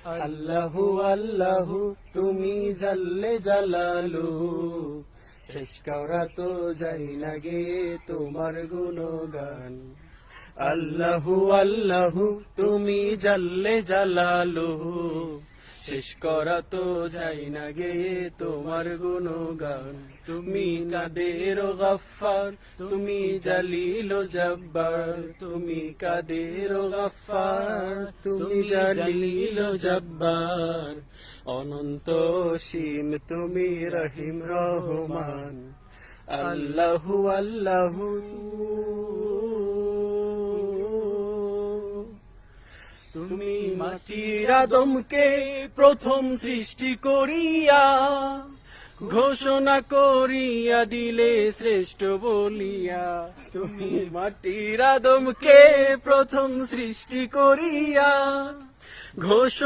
আল্লাহু আল্লাহু তুমি জাল্লে জালালু, শেষ করা তো যাই না গে তোমার গুণগান। আল্লাহু আল্লাহু তুমি জাল্লে জালালু, শেষ করা তো যাই না গে তোমার গুণগান। তুমি কাদের গফফার, তুমি জালিল জব্বার, তুমি কাদের গফফার, তুমি জালিল জব্বার, অনন্ত সীম তুমি রহিম রহমান। আল্লাহু আল্লাহু তুমি মাটির আদমকে প্রথম সৃষ্টি করিয়া ঘোষণা করিয়া দিলে শ্রেষ্ঠ বলিয়া। তুমি মাটির আদমকে প্রথম সৃষ্টি করিয়া ঘোষণা